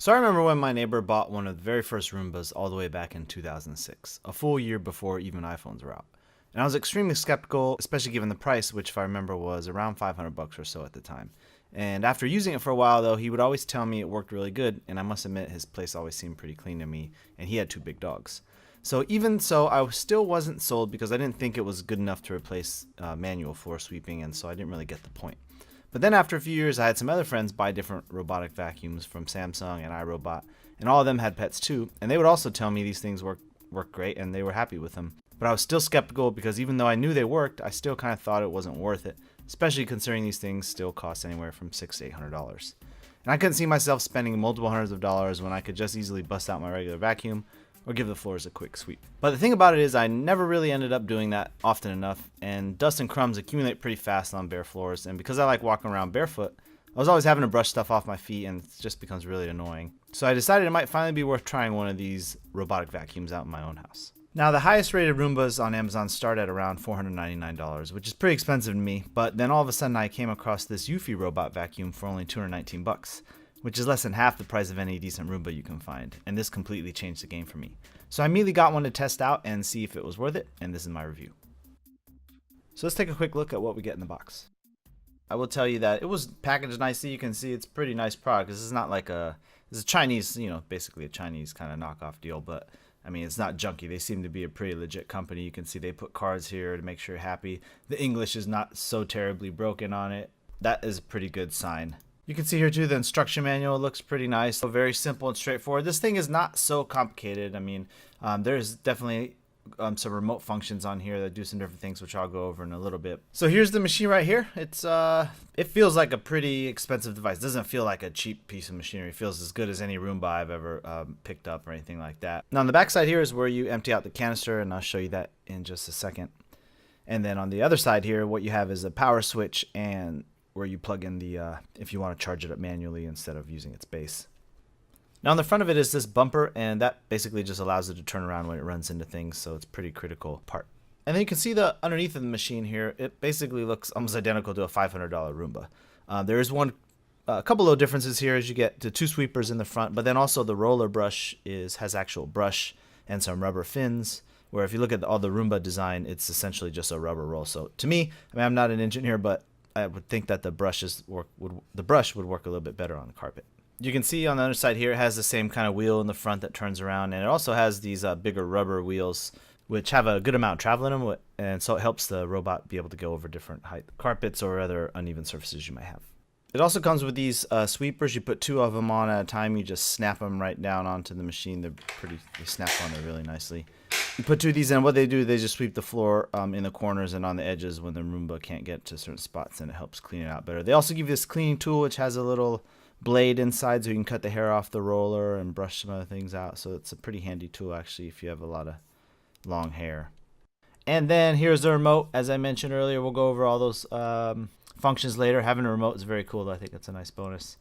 So I remember when my neighbor bought one of the very first Roombas all the way back in 2006, a full year before even iPhones were out. And I was extremely skeptical, especially given the price, which if I remember was around 500 bucks or so at the time. And after using it for a while though, he would always tell me it worked really good, and I must admit his place always seemed pretty clean to me, and he had two big dogs. So even so, I still wasn't sold because I didn't think it was good enough to replace manual floor sweeping, and so I didn't really get the point. But then after a few years, I had some other friends buy different robotic vacuums from Samsung and iRobot, and all of them had pets too, and they would also tell me these things work great and they were happy with them. But I was still skeptical because even though I knew they worked, I still kind of thought it wasn't worth it, especially considering these things still cost anywhere from $600 to $800. And I couldn't see myself spending multiple hundreds of dollars when I could just easily bust out my regular vacuum or give the floors a quick sweep. But the thing about it is I never really ended up doing that often enough, and dust and crumbs accumulate pretty fast on bare floors, and because I like walking around barefoot, I was always having to brush stuff off my feet, and it just becomes really annoying. So I decided it might finally be worth trying one of these robotic vacuums out in my own house. Now, the highest rated Roombas on Amazon start at around $499, which is pretty expensive to me, but then all of a sudden I came across this Yippee robot vacuum for only 219 bucks, which is less than half the price of any decent Roomba you can find, and this completely changed the game for me. So I immediately got one to test out and see if it was worth it, and this is my review. So let's take a quick look at what we get in the box. I will tell you that it was packaged nicely. You can see it's a pretty nice product. This is not like it's a Chinese, basically a Chinese kind of knockoff deal, but I mean, it's not junky. They seem to be a pretty legit company. You can see they put cards here to make sure you're happy. The English is not so terribly broken on it. That is a pretty good sign. You can see here too the instruction manual looks pretty nice. So very simple and straightforward. This thing is not so complicated. I mean, there's definitely some remote functions on here that do some different things, which I'll go over in a little bit. So here's the machine right here. It feels like a pretty expensive device. It doesn't feel like a cheap piece of machinery. It feels as good as any Roomba I've ever picked up or anything like that. Now on the back side here is where you empty out the canister, and I'll show you that in just a second. And then on the other side here, what you have is a power switch and where you plug in the if you want to charge it up manually instead of using its base. Now on the front of it is this bumper, and that basically just allows it to turn around when it runs into things, so it's a pretty critical part. And then you can see the underneath of the machine here, it basically looks almost identical to a $500 Roomba. There is a couple of differences here as you get to two sweepers in the front, but then also the roller brush has actual brush and some rubber fins, where if you look at all the Roomba design, it's essentially just a rubber roll. So to me, I mean, I'm not an engineer, but I would think that the brush would work a little bit better on the carpet. You can see on the other side here, it has the same kind of wheel in the front that turns around, and it also has these bigger rubber wheels, which have a good amount of travel in them, and so it helps the robot be able to go over different height carpets or other uneven surfaces you might have. It also comes with these sweepers. You put two of them on at a time. You just snap them right down onto the machine. They snap on there really nicely. You put two of these in. What they do, they just sweep the floor in the corners and on the edges when the Roomba can't get to certain spots, and it helps clean it out better. They also give you this cleaning tool, which has a little blade inside so you can cut the hair off the roller and brush some other things out. So it's a pretty handy tool actually if you have a lot of long hair. And then here's the remote. As I mentioned earlier, we'll go over all those functions later. Having a remote is very cool. I think that's a nice bonus.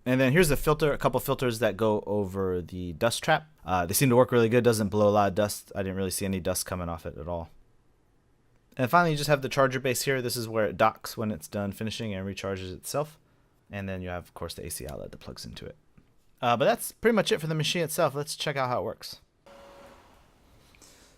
And then here's the filter, a couple filters that go over the dust trap. They seem to work really good. Doesn't blow a lot of dust. I didn't really see any dust coming off it at all. And finally, you just have the charger base here. This is where it docks when it's done finishing and recharges itself. And then you have, of course, the AC outlet that plugs into it. But that's pretty much it for the machine itself. Let's check out how it works.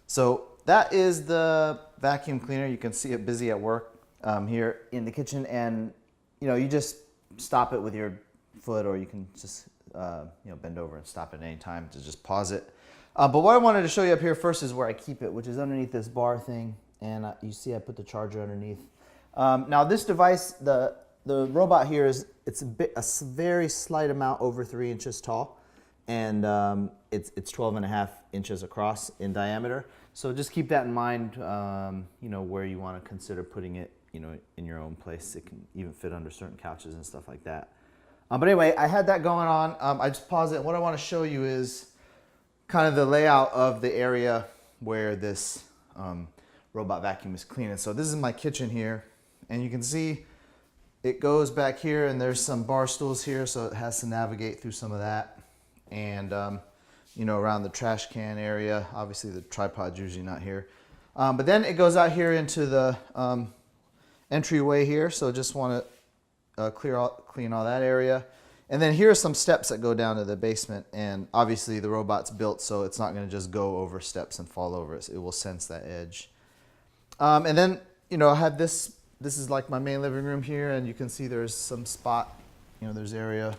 So that is the vacuum cleaner. You can see it busy at work here in the kitchen, and you just stop it with your foot, or you can just bend over and stop it at any time to just pause it. But what I wanted to show you up here first is where I keep it, which is underneath this bar thing, and you see I put the charger underneath. Now this device, the robot here it's a very slight amount over 3 inches tall, and it's 12.5 inches across in diameter. So just keep that in mind, where you want to consider putting it, in your own place. It can even fit under certain couches and stuff like that. But anyway, I had that going on. I just paused it. What I want to show you is kind of the layout of the area where this robot vacuum is cleaning. So this is my kitchen here, and you can see it goes back here, and there's some bar stools here, so it has to navigate through some of that. And around the trash can area. Obviously the tripod's usually not here. But then it goes out here into the entryway here, so just want to clean all that area. And then here are some steps that go down to the basement, and obviously the robot's built so it's not going to just go over steps and fall over. It will sense that edge. And then, I have this is like my main living room here, and you can see there's some spot, there's area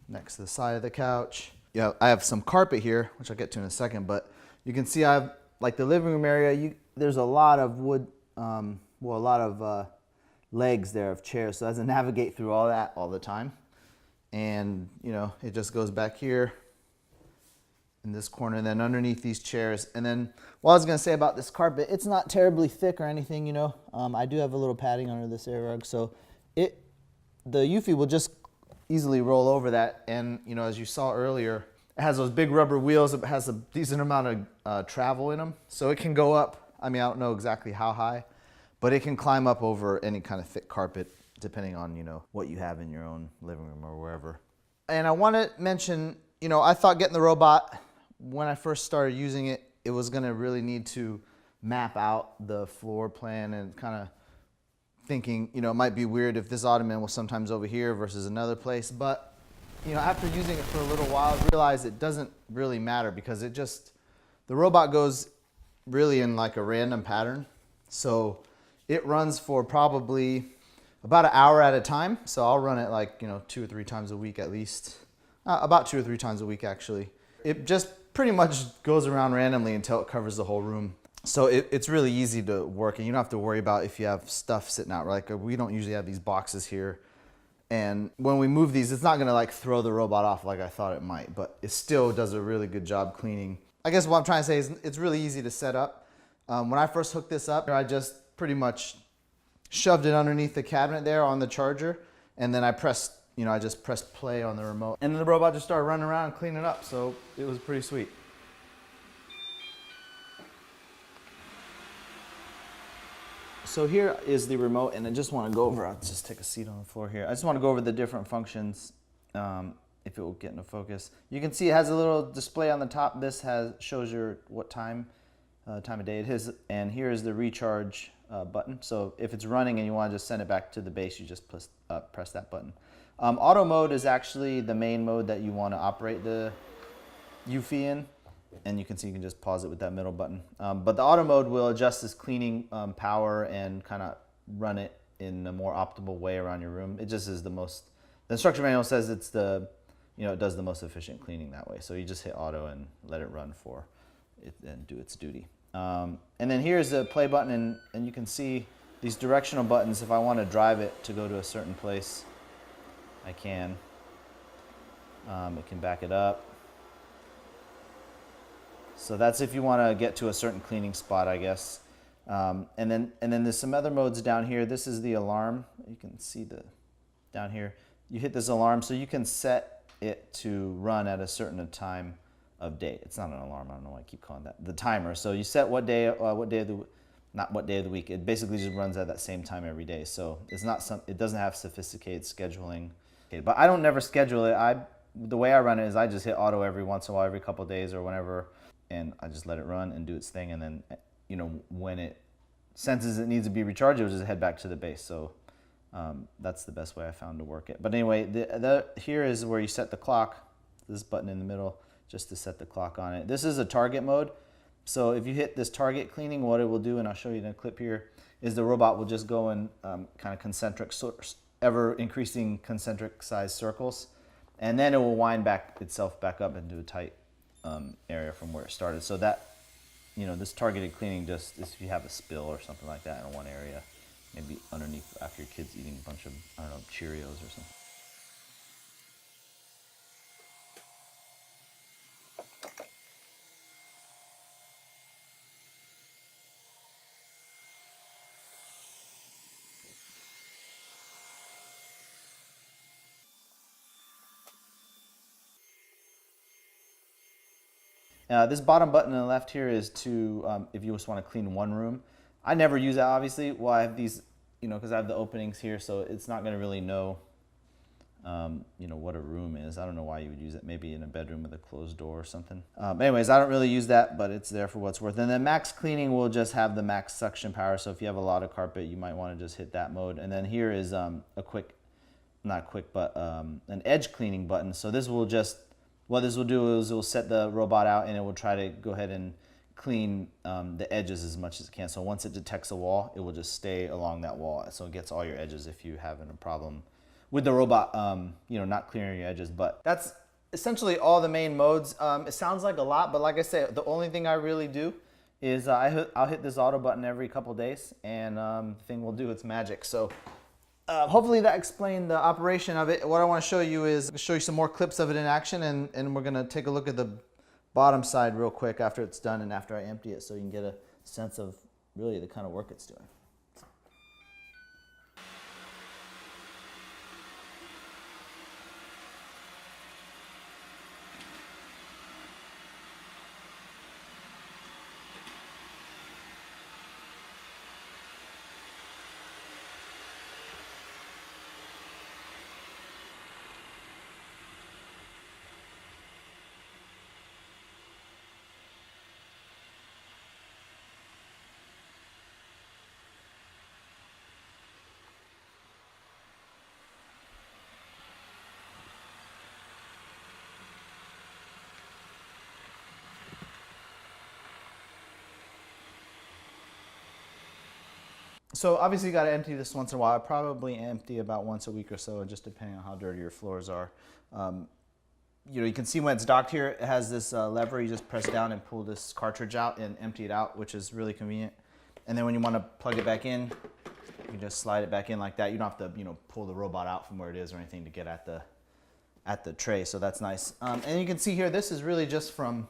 next to the side of the couch. Yeah, I have some carpet here, which I'll get to in a second, but you can see I have, like, the living room area, there's a lot of wood, a lot of legs there of chairs, so I have to navigate through all that all the time. And, it just goes back here in this corner, and then underneath these chairs. And then what I was going to say about this carpet, it's not terribly thick or anything, I do have a little padding under this air rug, so the Yippee will just easily roll over that. And, as you saw earlier, it has those big rubber wheels. It has a decent amount of travel in them, so it can go up. I mean, I don't know exactly how high, but it can climb up over any kind of thick carpet, depending on, what you have in your own living room or wherever. And I want to mention, I thought getting the robot, when I first started using it, it was going to really need to map out the floor plan, and kind of thinking, it might be weird if this ottoman was sometimes over here versus another place. But, after using it for a little while, I realized it doesn't really matter, because the robot goes really in like a random pattern. So it runs for probably about an hour at a time. So I'll run it like, 2 or 3 times a week at least. About 2 or 3 times a week, actually. It just pretty much goes around randomly until it covers the whole room. So it's really easy to work, and you don't have to worry about if you have stuff sitting out. Like, we don't usually have these boxes here. And when we move these, it's not gonna like throw the robot off like I thought it might, but it still does a really good job cleaning. I guess what I'm trying to say is it's really easy to set up. When I first hooked this up, I just pretty much shoved it underneath the cabinet there on the charger, and then I just pressed play on the remote, and the robot just started running around and cleaning up, so it was pretty sweet. So here is the remote, and I just want to go over, I'll just take a seat on the floor here. I just want to go over the different functions, if it will get into focus. You can see it has a little display on the top. This shows your what time of day it is, and here is the recharge button. So if it's running and you want to just send it back to the base, you just press that button. Auto mode is actually the main mode that you want to operate the Yippee in. And you can see you can just pause it with that middle button. But the auto mode will adjust this cleaning power and kind of run it in a more optimal way around your room. It just is the instruction manual says it does the most efficient cleaning that way. So you just hit auto and let it run for it and do its duty. And then here's the play button, and you can see these directional buttons. If I want to drive it to go to a certain place, I can. It can back it up. So that's if you want to get to a certain cleaning spot, I guess. And then there's some other modes down here. This is the alarm. You can see down here. You hit this alarm, so you can set it to run at a certain time of day. It's not an alarm. I don't know why I keep calling that the timer. So you set not what day of the week. It basically just runs at that same time every day. So it doesn't have sophisticated scheduling. But I don't never schedule it. The way I run it is I just hit auto every once in a while, every couple of days or whenever. And I just let it run and do its thing, and then when it senses it needs to be recharged, it will just head back to the base. So that's the best way I found to work it. But anyway, here is where you set the clock. This button in the middle, just to set the clock on it. This is a target mode. So if you hit this target cleaning, what it will do, and I'll show you in a clip here, is the robot will just go in kind of concentric, ever increasing concentric size circles, and then it will wind itself back up into a tight area from where it started. So that, this targeted cleaning just is if you have a spill or something like that in one area, maybe underneath after your kid's eating a bunch of, Cheerios or something. This bottom button on the left here is to, if you just want to clean one room. I never use that, obviously. Well, I have these, because I have the openings here, so it's not going to really know, what a room is. I don't know why you would use it. Maybe in a bedroom with a closed door or something. Anyways, I don't really use that, but it's there for what it's worth. And then max cleaning will just have the max suction power. So if you have a lot of carpet, you might want to just hit that mode. And then here is a quick not quick, but an edge cleaning button. So this will just, what this will do is it will set the robot out and it will try to go ahead and clean the edges as much as it can. So once it detects a wall, it will just stay along that wall. So it gets all your edges if you're having a problem with the robot, not clearing your edges. But that's essentially all the main modes. It sounds like a lot, but like I said, the only thing I really do is I'll hit this auto button every couple days, and the thing will do its magic. So hopefully that explained the operation of it. What I want to show you is show you some more clips of it in action, and we're going to take a look at the bottom side real quick after it's done and after I empty it, so you can get a sense of really the kind of work it's doing. So obviously you got to empty this once in a while. I probably empty about once a week or so, just depending on how dirty your floors are. You can see when it's docked here, it has this lever. You just press down and pull this cartridge out and empty it out, which is really convenient. And then when you want to plug it back in, you just slide it back in like that. You don't have to, pull the robot out from where it is or anything to get at the tray. So that's nice. And you can see here, this is really just from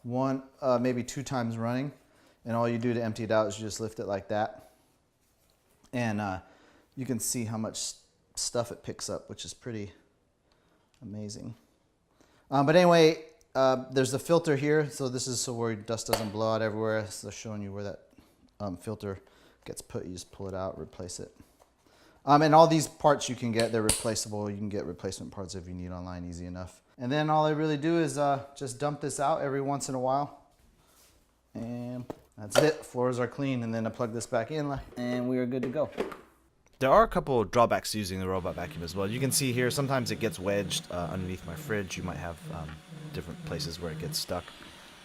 one, maybe 2 times running. And all you do to empty it out is you just lift it like that. And you can see how much stuff it picks up, which is pretty amazing. But anyway, there's the filter here. So this is so where dust doesn't blow out everywhere. So showing you where that filter gets put. You just pull it out, replace it. And all these parts you can get, they're replaceable. You can get replacement parts if you need online, easy enough. And then all I really do is just dump this out every once in a while. And that's it. Floors are clean, and then I plug this back in, and we are good to go. There are a couple of drawbacks to using the robot vacuum as well. You can see here, sometimes it gets wedged underneath my fridge. You might have different places where it gets stuck.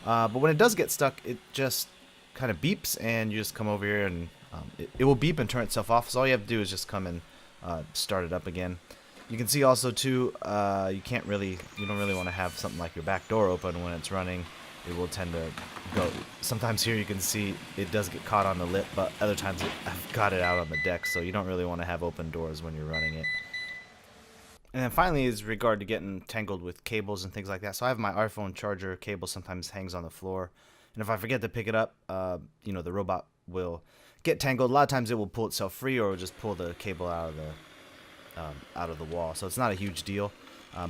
But when it does get stuck, it just kind of beeps, and you just come over here, and it will beep and turn itself off. So all you have to do is just come and start it up again. You can see also too, you don't really want to have something like your back door open when it's running. It will tend to go. Sometimes here you can see it does get caught on the lip, but other times I've got it out on the deck, so you don't really want to have open doors when you're running it. And then finally is regard to getting tangled with cables and things like that. So I have my iPhone charger cable sometimes hangs on the floor, and if I forget to pick it up, the robot will get tangled. A lot of times it will pull itself free, or it will just pull the cable out of the wall. So it's not a huge deal.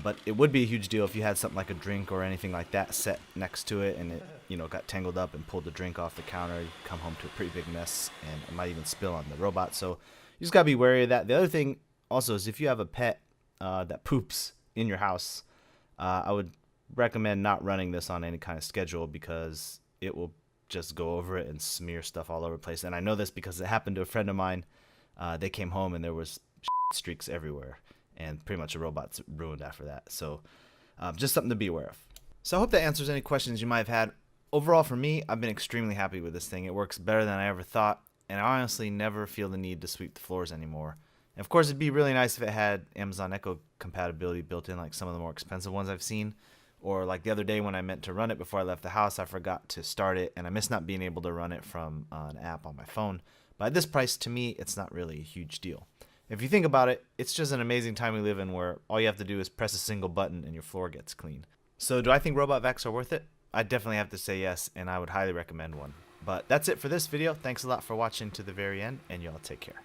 But it would be a huge deal if you had something like a drink or anything like that set next to it, and it got tangled up and pulled the drink off the counter. You come home to a pretty big mess, and it might even spill on the robot. So you just gotta be wary of that. The other thing also is if you have a pet that poops in your house, I would recommend not running this on any kind of schedule, because it will just go over it and smear stuff all over the place. And I know this because it happened to a friend of mine. They came home and there was streaks everywhere. And pretty much the robot's ruined after that. So just something to be aware of. So I hope that answers any questions you might have had. Overall, for me, I've been extremely happy with this thing. It works better than I ever thought, and I honestly never feel the need to sweep the floors anymore. And of course, it'd be really nice if it had Amazon Echo compatibility built in, like some of the more expensive ones I've seen. Or like the other day when I meant to run it before I left the house, I forgot to start it, and I missed not being able to run it from an app on my phone. But at this price, to me, it's not really a huge deal. If you think about it, it's just an amazing time we live in where all you have to do is press a single button and your floor gets clean. So do I think robot vacs are worth it? I definitely have to say yes, and I would highly recommend one. But that's it for this video. Thanks a lot for watching to the very end, and y'all take care.